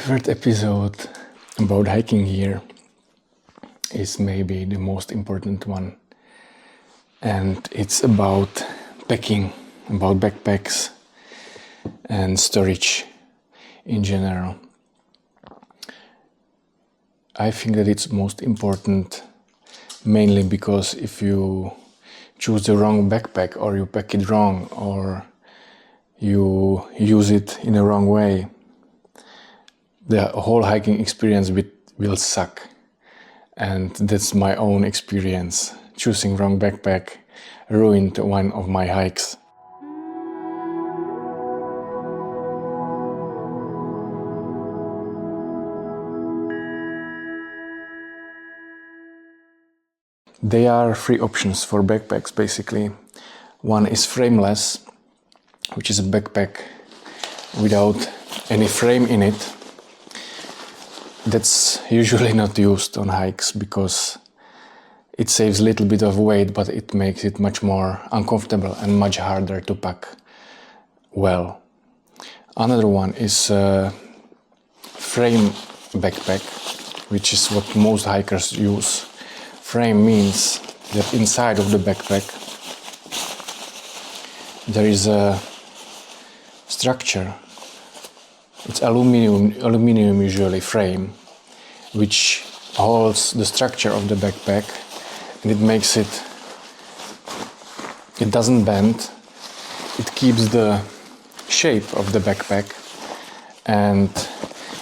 favorite episode about hiking gear is maybe the most important one, and it's about packing, about backpacks and storage in general. I think that it's most important mainly because if you choose the wrong backpack or you pack it wrong or you use it in a wrong way, the whole hiking experience will suck. And that's my own experience. Choosing wrong backpack ruined one of my hikes. There are three options for backpacks basically. One is frameless, which is a backpack without any frame in it. That's usually not used on hikes because it saves a little bit of weight, but it makes it much more uncomfortable and much harder to pack well. Another one is a frame backpack, which is what most hikers use. Frame means that inside of the backpack there is a structure. It's aluminum usually frame, which holds the structure of the backpack, and it makes it doesn't bend. It keeps the shape of the backpack and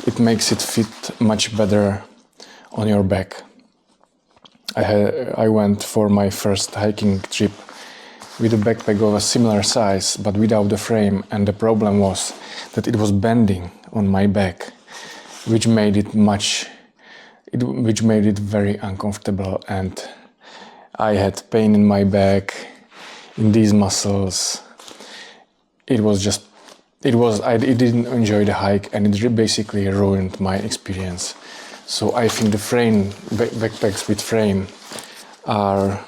it makes it fit much better on your back. I went for my first hiking trip with a backpack of a similar size but without the frame, and the problem was that it was bending on my back, which made it very uncomfortable, and I had pain in my back, in these muscles. I didn't enjoy the hike, and it basically ruined my experience. So I think the frame backpacks with frame are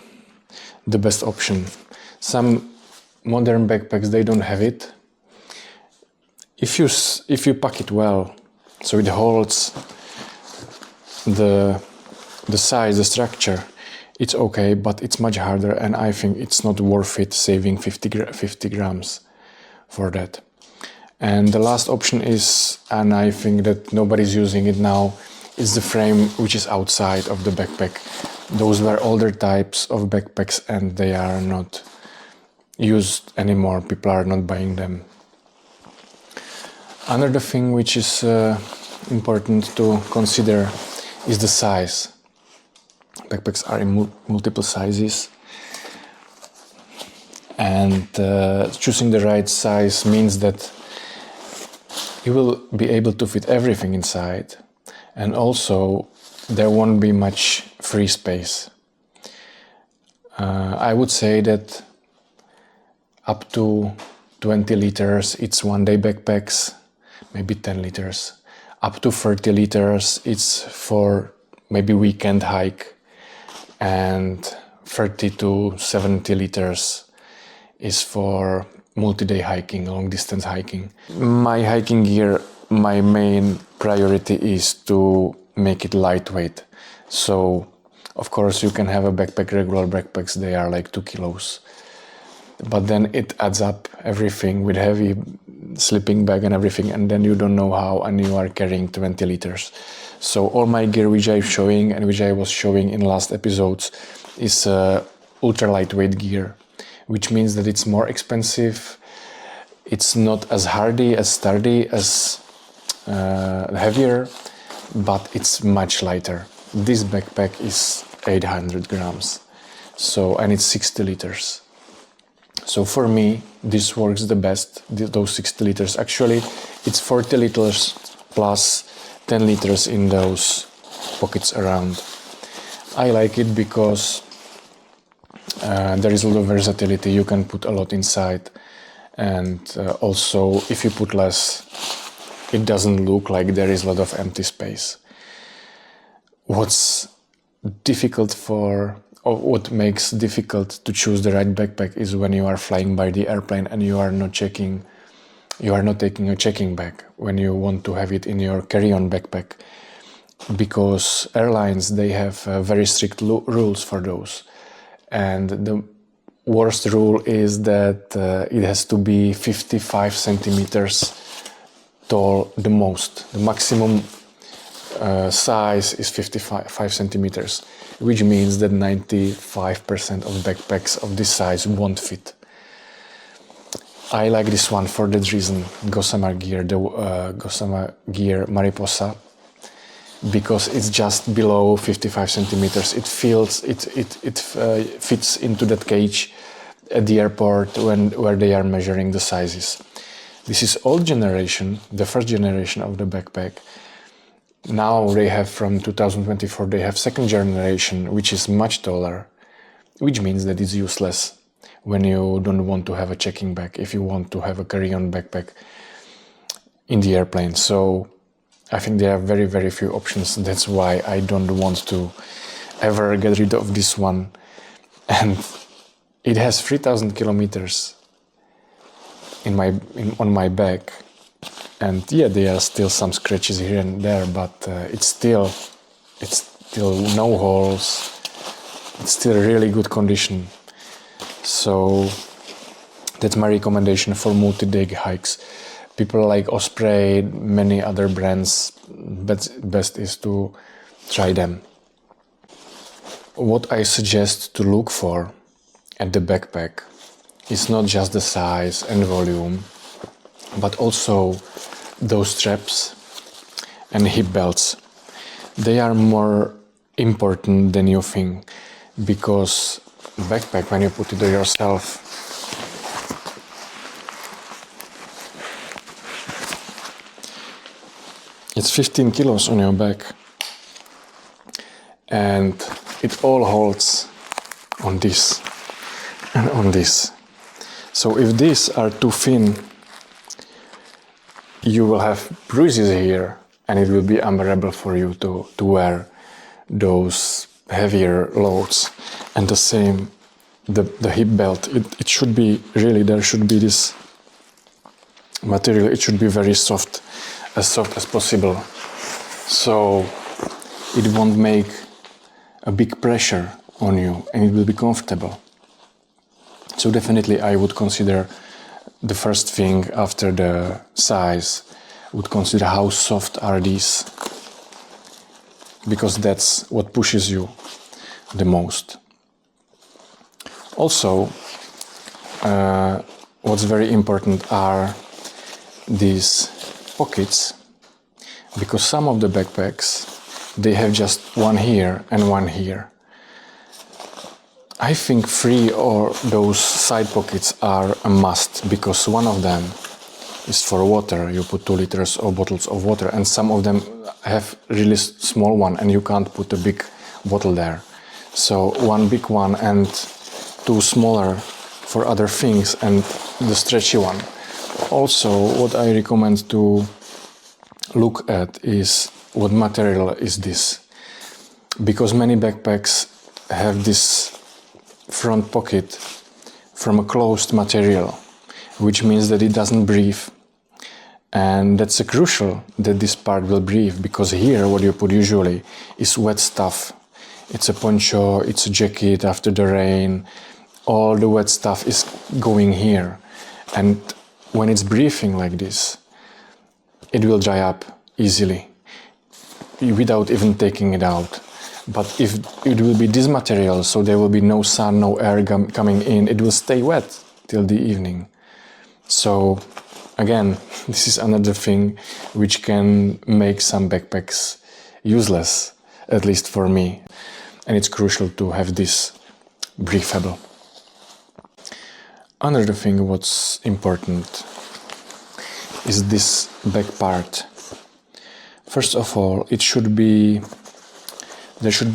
the best option. Some modern backpacks, they don't have it. If you pack it well, so it holds the size, the structure, it's okay, but it's much harder, and I think it's not worth it saving 50 grams for that. And the last option is, and I think that nobody's using it now, is the frame which is outside of the backpack. Those were older types of backpacks and they are not used anymore. People are not buying them. Another thing which is important to consider is the size. Backpacks are in multiple sizes, and choosing the right size means that you will be able to fit everything inside, and also there won't be much free space. I would say that up to 20 liters it's one-day backpacks, maybe 10 liters. Up to 30 liters it's for maybe weekend hike, and 30 to 70 liters is for multi-day hiking, long distance hiking. My hiking gear, my main priority is to make it lightweight. So of course you can have a backpack, regular backpacks, they are like 2 kilos. But then it adds up everything with heavy sleeping bag and everything, and then you don't know how, and you are carrying 20 liters. So all my gear which I'm showing and which I was showing in last episodes is ultra lightweight gear, which means that it's more expensive. It's not as hardy, as sturdy, as heavier, but it's much lighter. This backpack is 800 grams, and it's 60 liters. So for me, this works the best, those 60 liters. Actually, it's 40 liters plus 10 liters in those pockets around. I like it because there is a lot of versatility. You can put a lot inside, and also if you put less, it doesn't look like there is a lot of empty space. What makes difficult to choose the right backpack is when you are flying by the airplane and you are not checking you are not taking a checking bag when you want to have it in your carry-on backpack, because airlines, they have very strict rules for those. And the worst rule is that it has to be 55 centimeters tall, the most. The maximum size is 55 centimeters, which means that 95% of backpacks of this size won't fit. I like this one for that reason, Gossamer Gear, the Gossamer Gear Mariposa, because it's just below 55 centimeters. It fits into that cage at the airport where they are measuring the sizes. This is old generation, the first generation of the backpack. Now they have, from 2024, they have second generation, which is much taller, which means that it's useless when you don't want to have a checking bag, if you want to have a carry-on backpack in the airplane. So I think there are very, very few options. That's why I don't want to ever get rid of this one. And it has 3,000 kilometers on my back. And yeah, there are still some scratches here and there, but it's still no holes. It's still really good condition. So that's my recommendation for multi-day hikes. People like Osprey, many other brands, but best is to try them. What I suggest to look for at the backpack is not just the size and volume, but also those straps and hip belts. They are more important than you think, because backpack, when you put it on yourself, it's 15 kilos on your back, and it all holds on this and on this. So if these are too thin, you will have bruises here, and it will be unbearable for you to wear those heavier loads. And the same, the hip belt, it should be really, there should be this material, it should be very soft as possible, so it won't make a big pressure on you, and it will be comfortable. So definitely I would consider the first thing after the size, would consider how soft are these, because that's what pushes you the most. Also, what's very important are these pockets, because some of the backpacks, they have just one here and one here. I think 3 or those side pockets are a must, because one of them is for water. You put 2 liters of bottles of water, and some of them have really small one, and you can't put a big bottle there. So one big one and 2 smaller for other things, and the stretchy one. Also, what I recommend to look at is what material is this, because many backpacks have this front pocket from a closed material, which means that it doesn't breathe. And that's crucial that this part will breathe, because here what you put usually is wet stuff. It's a poncho, it's a jacket after the rain, all the wet stuff is going here. And when it's breathing like this, it will dry up easily without even taking it out. But if it will be this material, so there will be no sun, no air coming in, it will stay wet till the evening. So again, this is another thing which can make some backpacks useless, at least for me. And it's crucial to have this breathable. Another thing what's important is this back part. First of all, there should be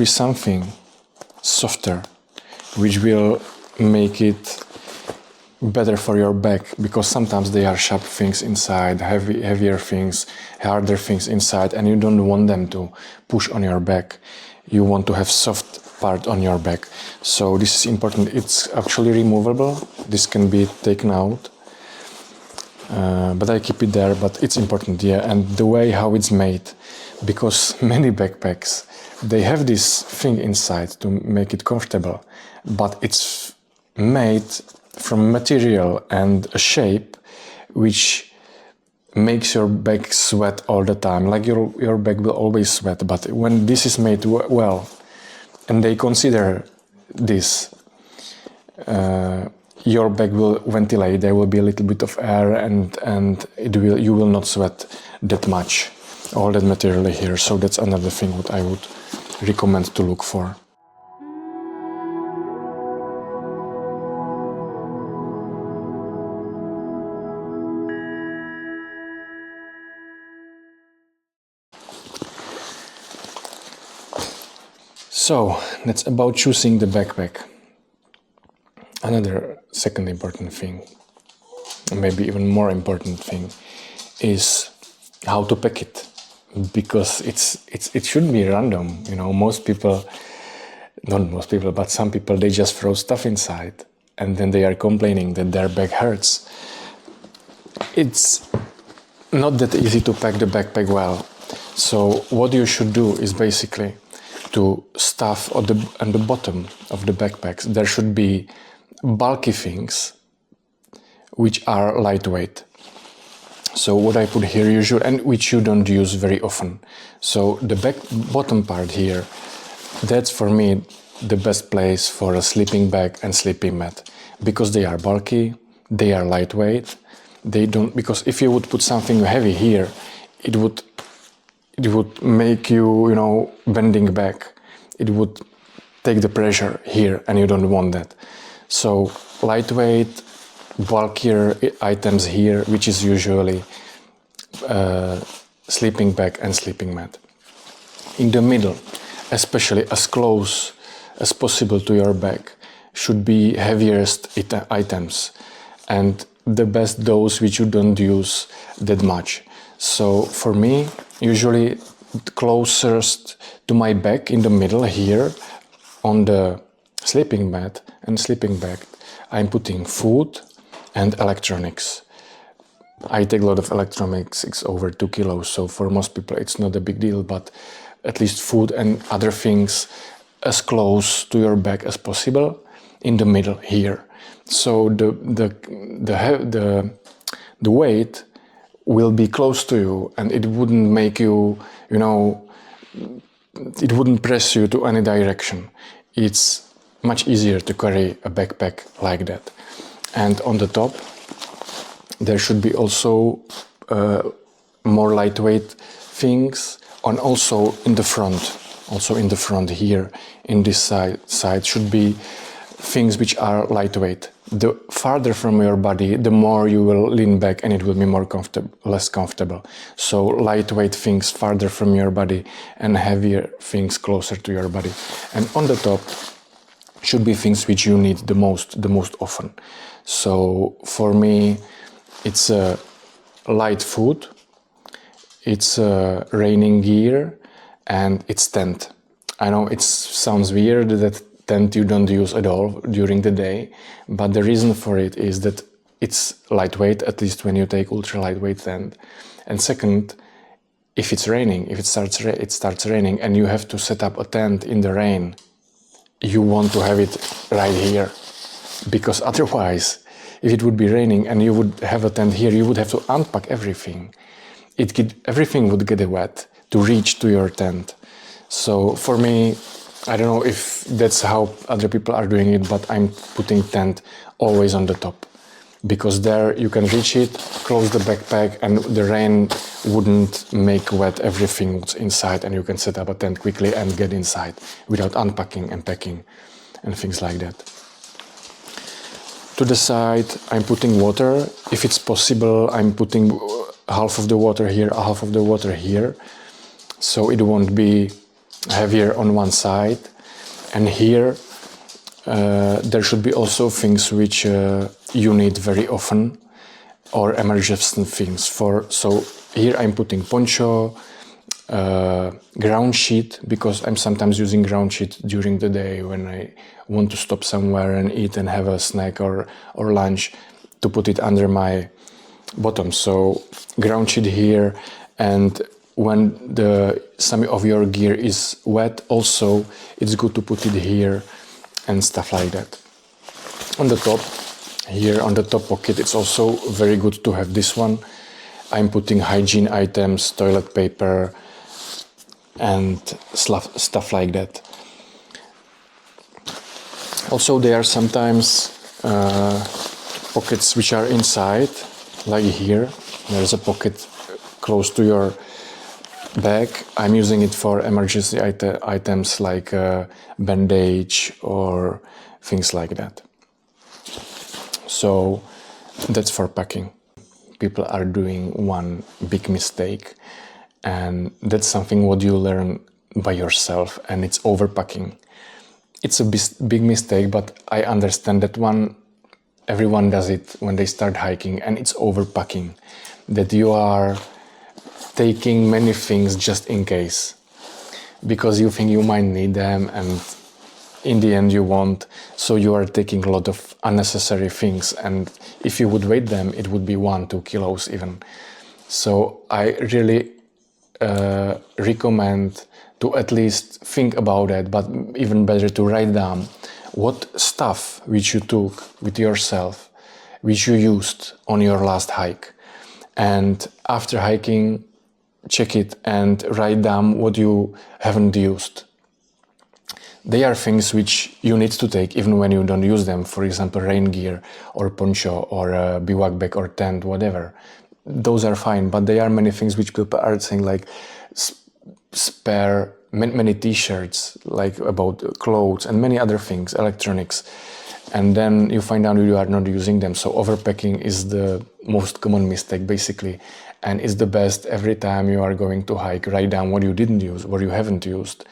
something softer, which will make it better for your back, because sometimes there are sharp things inside, heavier things, harder things inside, and you don't want them to push on your back. You want to have soft part on your back. So this is important. It's actually removable. This can be taken out. but I keep it there, but it's important, yeah. And the way how it's made, because many backpacks, they have this thing inside to make it comfortable, but it's made from material and a shape which makes your bag sweat all the time. Like your bag will always sweat, but when this is made well, and they consider this, your bag will ventilate, there will be a little bit of air, and you will not sweat that much, all that material here. So that's another thing what I would recommend to look for. So that's about choosing the backpack. Another second important thing, maybe even more important thing, is how to pack it, because it shouldn't be random. You know, most people, not most people, but some people, they just throw stuff inside and then they are complaining that their bag hurts. It's not that easy to pack the backpack well. So what you should do is basically to stuff on the bottom of the backpacks, there should be bulky things which are lightweight. So what I put here usually, and which you don't use very often. So the bottom part here, that's for me the best place for a sleeping bag and sleeping mat, because they are bulky, they are lightweight. They don't, because if you would put something heavy here, it would make you, you know, bending back. It would take the pressure here, and you don't want that. So lightweight, bulkier items here, which is usually sleeping bag and sleeping mat. In the middle, especially as close as possible to your bag, should be heaviest items, and the best those which you don't use that much. So for me, usually closest to my back in the middle here on the sleeping mat and sleeping bag, I'm putting food and electronics. I take a lot of electronics, it's over 2 kilos, so for most people it's not a big deal, but at least food and other things as close to your back as possible in the middle here. So the weight will be close to you, and it wouldn't make you, you know, it wouldn't press you to any direction. It's much easier to carry a backpack like that. And on the top, there should be also more lightweight things, and also in the front here, in this side should be things which are lightweight. The farther from your body, the more you will lean back, and it will be more less comfortable. So lightweight things farther from your body, and heavier things closer to your body. And on the top should be things which you need the most often. So for me, it's light food, it's raining gear, and it's tent. I know it sounds weird that tent you don't use at all during the day, but the reason for it is that it's lightweight, at least when you take ultra lightweight tent. And second, if it's raining, if it starts raining and you have to set up a tent in the rain, you want to have it right here, because otherwise, if it would be raining and you would have a tent here, you would have to unpack everything. Everything would get wet to reach to your tent. So for me, I don't know if that's how other people are doing it, but I'm putting tent always on the top, because there you can reach it, close the backpack, and the rain wouldn't make wet everything that's inside, and you can set up a tent quickly and get inside without unpacking and packing and things like that. To the side, I'm putting water. If it's possible, I'm putting half of the water here, half of the water here, so it won't be heavier on one side. And here there should be also things which you need very often, or emergency things. So here I'm putting poncho, ground sheet, because I'm sometimes using ground sheet during the day when I want to stop somewhere and eat and have a snack or lunch, to put it under my bottom, so ground sheet here, and when some of your gear is wet also it's good to put it here and stuff like that. On the top, here on the top pocket, it's also very good to have this one. I'm putting hygiene items, toilet paper and stuff like that. Also there are sometimes pockets which are inside, like here. There's a pocket close to your bag. I'm using it for emergency items like bandage or things like that. So that's for packing. People are doing one big mistake, and that's something what you learn by yourself, and it's overpacking. It's a big mistake, but I understand that everyone does it when they start hiking, and it's overpacking. That you are taking many things just in case, because you think you might need them, and in the end you won't. So you are taking a lot of unnecessary things, and if you would weigh them, it would be 1-2 kilos even. So I really recommend to at least think about it, but even better to write down what stuff which you took with yourself, which you used on your last hike. And after hiking, check it and write down what you haven't used. They are things which you need to take even when you don't use them. For example, rain gear or poncho or a bivouac bag or tent, whatever. Those are fine, but there are many things which people are saying, like spare many t-shirts, like about clothes and many other things, electronics. And then you find out you are not using them. So overpacking is the most common mistake basically. And it's the best every time you are going to hike, write down what you didn't use, what you haven't used.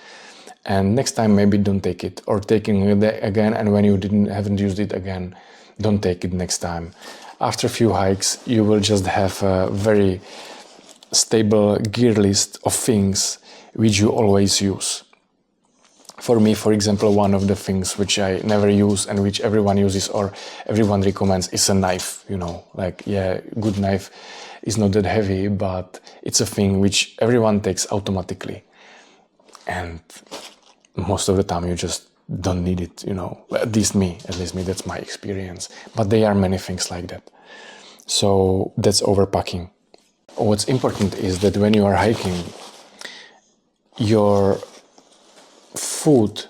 And next time maybe don't take it, or taking it again, and when you haven't used it again, don't take it next time. After a few hikes, you will just have a very stable gear list of things which you always use. For me, for example, one of the things which I never use and which everyone uses or everyone recommends is a knife, you know, like, yeah, good knife is not that heavy, but it's a thing which everyone takes automatically. And most of the time you just don't need it, you know, at least me, that's my experience. But there are many things like that. So that's overpacking. What's important is that when you are hiking, your food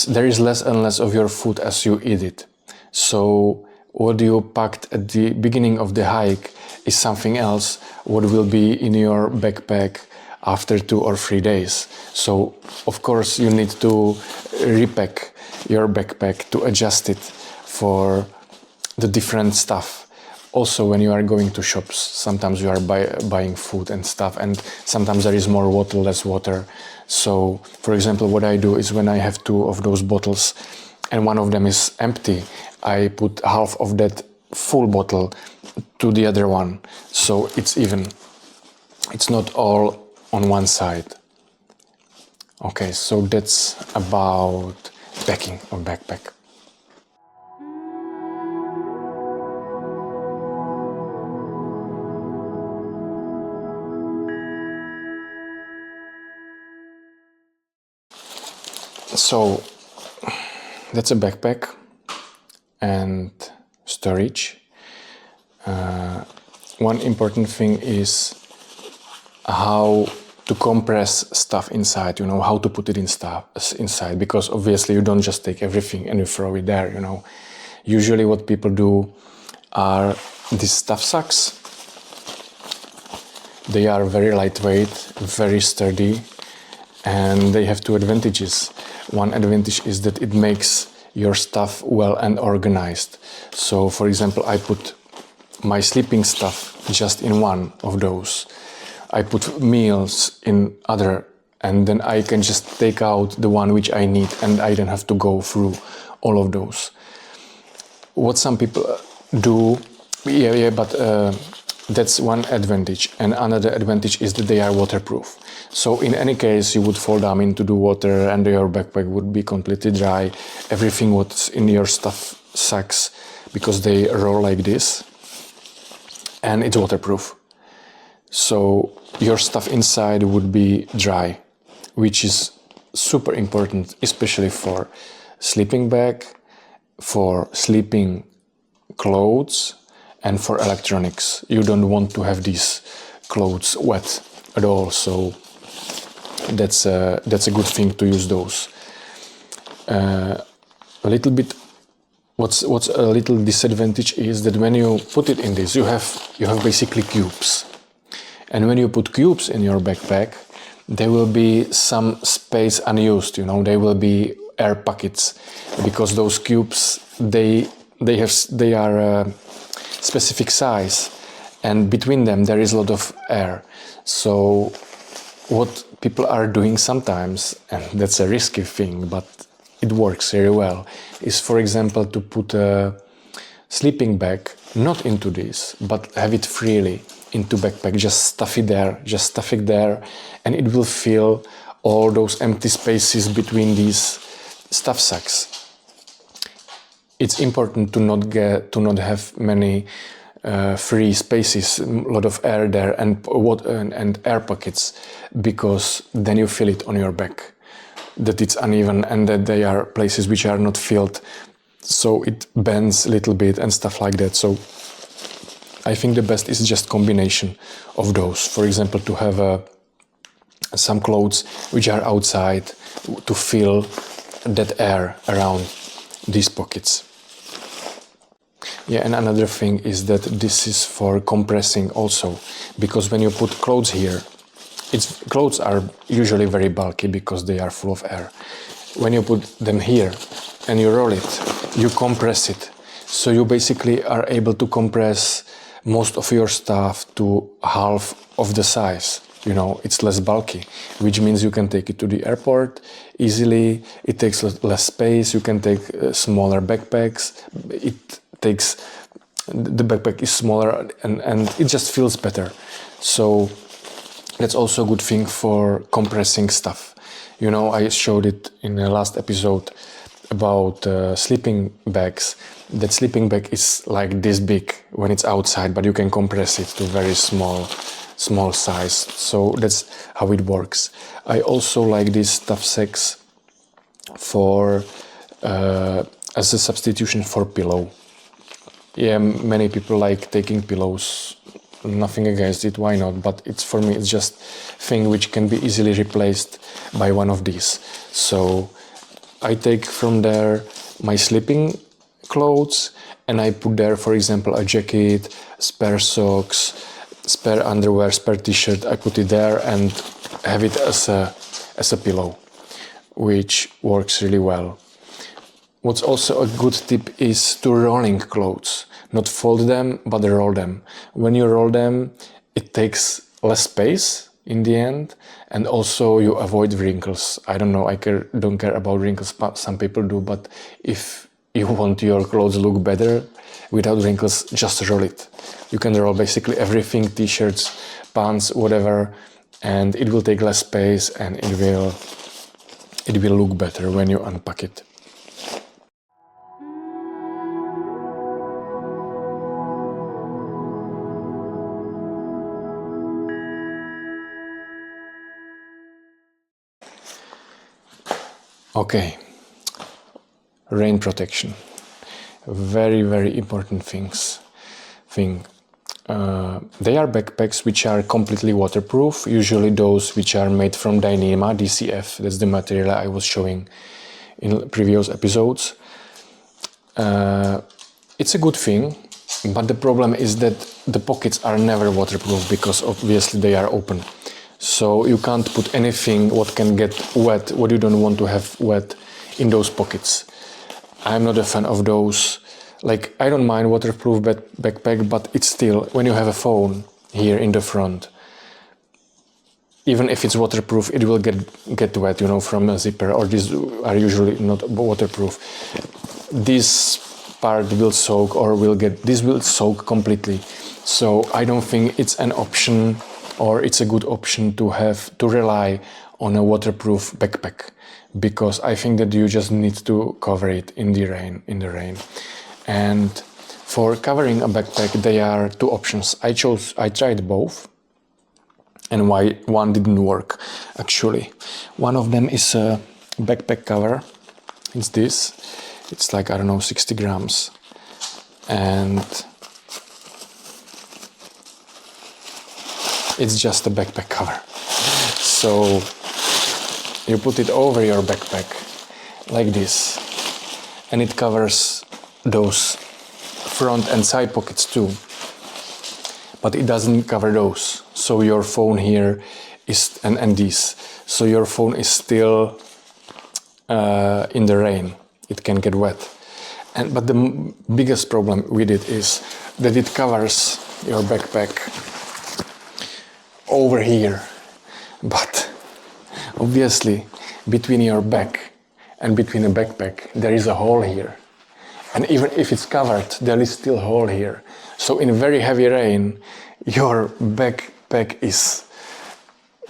there is less and less of your food as you eat it. So what you packed at the beginning of the hike is something else what will be in your backpack after 2 or 3 days. So of course you need to repack your backpack to adjust it for the different stuff. Also, when you are going to shops, sometimes you are buying food and stuff, and sometimes there is more water, less water. So, for example, what I do is when I have 2 of those bottles and one of them is empty, I put half of that full bottle to the other one. So it's even. It's not all on one side. Okay, so that's about packing a backpack. So that's a backpack and storage. One important thing is how to compress stuff inside, you know, how to put it inside, because obviously you don't just take everything and you throw it there, you know. Usually what people do are these stuff sacks. They are very lightweight, very sturdy, and they have 2 advantages. One advantage is that it makes your stuff well and organized. So, for example, I put my sleeping stuff just in one of those. I put meals in other, and then I can just take out the one which I need, and I don't have to go through all of those. What some people do, but that's one advantage. And another advantage is that they are waterproof. So in any case, you would fall down into the water and your backpack would be completely dry. Everything what's in your stuff sacks, because they roll like this, and it's waterproof. So your stuff inside would be dry, which is super important, especially for sleeping bag, for sleeping clothes, and for electronics. You don't want to have these clothes wet at all, so that's a good thing to use those. A little bit, what's a little disadvantage is that when you put it in this, you have basically cubes, and when you put cubes in your backpack, there will be some space unused. There will be air pockets, because those cubes they are a specific size, and between them there is a lot of air. So what people are doing sometimes, and that's a risky thing, but it works very well, is, for example, to put a sleeping bag not into this, but have it freely into backpack. Just stuff it there, and it will fill all those empty spaces between these stuff sacks. It's important to not have many free spaces, a lot of air there, and air pockets, because then you feel it on your back, that it's uneven and that they are places which are not filled, so it bends a little bit and stuff like that. So I think the best is just combination of those. For example, to have some clothes which are outside to fill that air around these pockets. Yeah, and another thing is that this is for compressing also, because when you put clothes here, clothes are usually very bulky because they are full of air. When you put them here and you roll it, you compress it. So you basically are able to compress most of your stuff to half of the size. It's less bulky, which means you can take it to the airport easily. It takes less space. You can take smaller backpacks. The backpack is smaller, and it just feels better. So that's also a good thing for compressing stuff. I showed it in the last episode about sleeping bags. That sleeping bag is like this big when it's outside, but you can compress it to very small size. So that's how it works. I also like these stuff sacks for as a substitution for pillow. Yeah, many people like taking pillows. Nothing against it, why not? But for me, it's just thing which can be easily replaced by one of these. So I take from there my sleeping clothes, and I put there, for example, a jacket, spare socks, spare underwear, spare t-shirt. I put it there and have it as a pillow, which works really well. What's also a good tip is to rolling clothes. Not fold them, but roll them. When you roll them, it takes less space in the end, and also you avoid wrinkles. I don't know, I don't care about wrinkles, but some people do, but if you want your clothes to look better without wrinkles, just roll it. You can roll basically everything, t-shirts, pants, whatever, and it will take less space, and it will look better when you unpack it. Okay, rain protection. Very, very important thing. They are backpacks which are completely waterproof, usually those which are made from Dyneema, DCF. That's the material I was showing in previous episodes. It's a good thing, but the problem is that the pockets are never waterproof because obviously they are open. So you can't put anything what can get wet, what you don't want to have wet, in those pockets. I'm not a fan of those. Like, I don't mind waterproof backpack, but it's still, when you have a phone here in the front, even if it's waterproof, it will get wet, from a zipper, or these are usually not waterproof. This part will soak, or this will soak completely. So I don't think it's an option, or it's a good option to rely on a waterproof backpack, because I think that you just need to cover it in the rain. And For covering a backpack, there are two options. I tried both, and why one didn't work actually. One of them is a backpack cover. It's this. It's like, I don't know, 60 grams. And it's just a backpack cover. So you put it over your backpack like this, and it covers those front and side pockets too, but it doesn't cover those. So your phone here is, and these, so your phone is still in the rain. It can get wet. But the biggest problem with it is that it covers your backpack over here, but obviously between your back and between the backpack there is a hole here. And even if it's covered, there is still a hole here. So in very heavy rain, your backpack is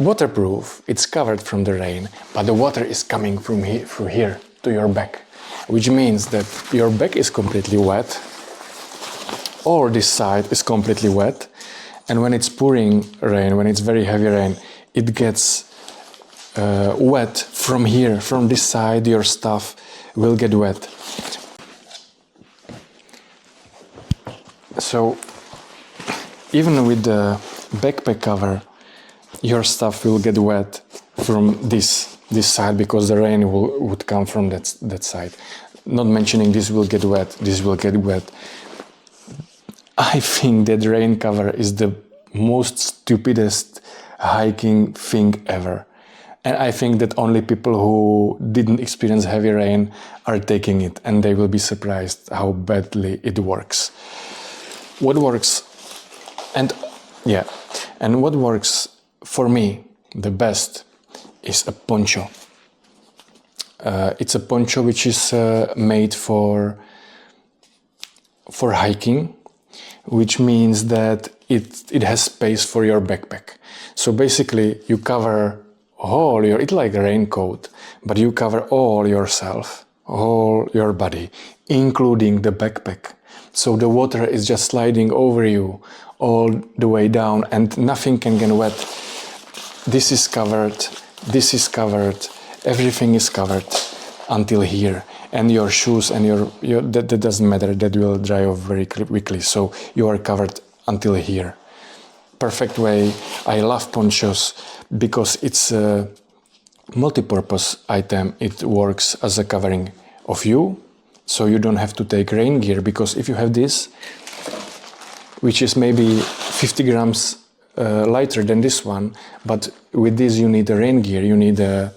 waterproof. It's covered from the rain, but the water is coming from through here to your back, which means that your back is completely wet, or this side is completely wet. And when it's pouring rain, when it's very heavy rain, it gets wet from here, from this side. Your stuff will get wet. So even with the backpack cover, your stuff will get wet from this side, because the rain would come from that side. Not mentioning this will get wet, this will get wet. I think that rain cover is the most stupidest hiking thing ever. And I think that only people who didn't experience heavy rain are taking it, and they will be surprised how badly it works. What works, and what works for me the best is a poncho. It's a poncho which is made for hiking, which means that it has space for your backpack. So basically you cover all your, it's like a raincoat, but you cover all yourself, all your body, including the backpack. So the water is just sliding over you all the way down, and nothing can get wet. This is covered, everything is covered until here. And your shoes and your that doesn't matter, that will dry off very quickly. So you are covered until here. Perfect way. I love ponchos because it's a multi-purpose item. It works as a covering of you, so you don't have to take rain gear, because if you have this, which is maybe 50 grams lighter than this one, but with this you need a rain gear, you need a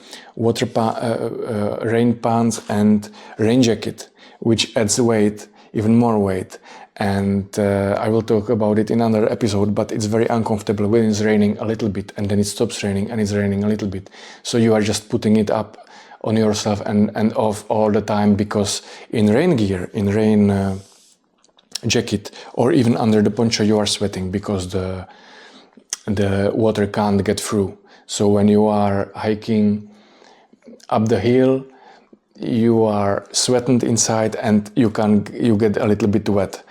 rain pants and rain jacket, which adds weight, even more weight. And I will talk about it in another episode, but it's very uncomfortable when it's raining a little bit and then it stops raining and it's raining a little bit. So you are just putting it up on yourself and off all the time, because in rain gear, in rain jacket, or even under the poncho, you are sweating because the water can't get through. So when you are hiking up the hill, you are sweating inside and you get a little bit wet.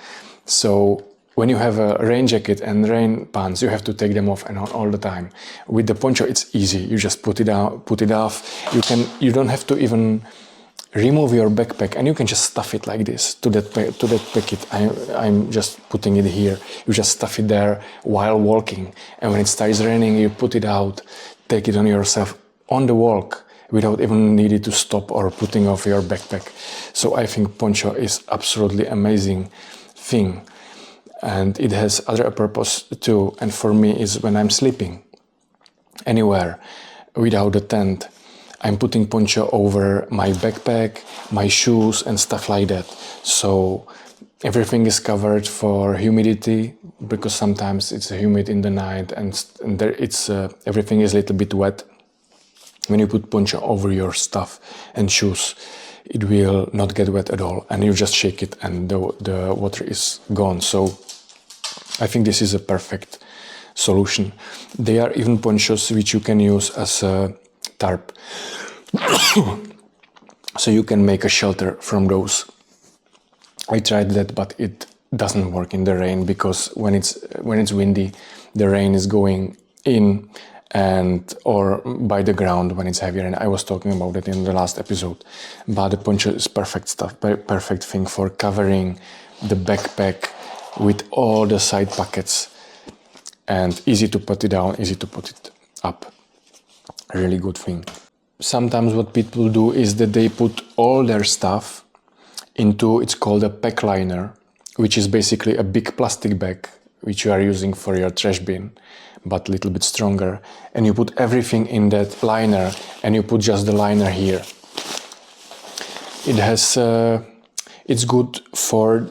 So when you have a rain jacket and rain pants, you have to take them off and on all the time. With the poncho, it's easy. You just put it off. You don't have to even remove your backpack, and you can just stuff it like this to that packet. I'm just putting it here. You just stuff it there while walking, and when it starts raining, you put it out, take it on yourself on the walk without even needing to stop or putting off your backpack. So I think poncho is absolutely amazing thing, and it has other purpose too. And for me is when I'm sleeping anywhere without a tent, I'm putting poncho over my backpack, my shoes and stuff like that. So everything is covered for humidity, because sometimes it's humid in the night and there everything is a little bit wet. When you put poncho over your stuff and shoes, it will not get wet at all, and you just shake it and the water is gone. So I think this is a perfect solution. There are even ponchos which you can use as a tarp. So you can make a shelter from those. I tried that, but it doesn't work in the rain, because when it's windy, the rain is going in and or by the ground when it's heavier, and I was talking about it in the last episode. But the poncho is perfect stuff, perfect thing for covering the backpack with all the side pockets, and easy to put it down, easy to put it up. A really good thing. Sometimes what people do is that they put all their stuff into, it's called a pack liner, which is basically a big plastic bag which you are using for your trash bin, but a little bit stronger, and you put everything in that liner, and you put just the liner here. It has it's good for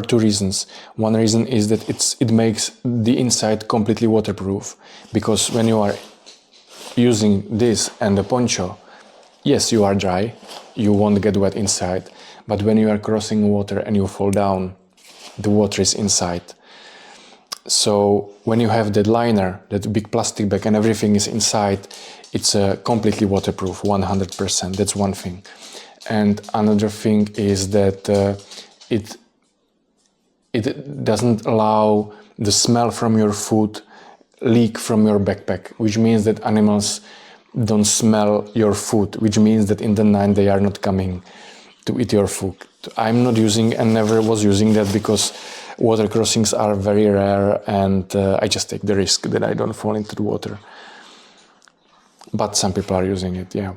two reasons. One reason is that it makes the inside completely waterproof, because when you are using this and the poncho, yes, you are dry, you won't get wet inside, but when you are crossing water and you fall down, the water is inside. So when you have that liner, that big plastic bag, and everything is inside, it's completely waterproof, 100%. That's one thing. And another thing is that it doesn't allow the smell from your food leak from your backpack, which means that animals don't smell your food, which means that in the night they are not coming to eat your food. I'm not using and never was using that, because water crossings are very rare, and I just take the risk that I don't fall into the water. But some people are using it, yeah.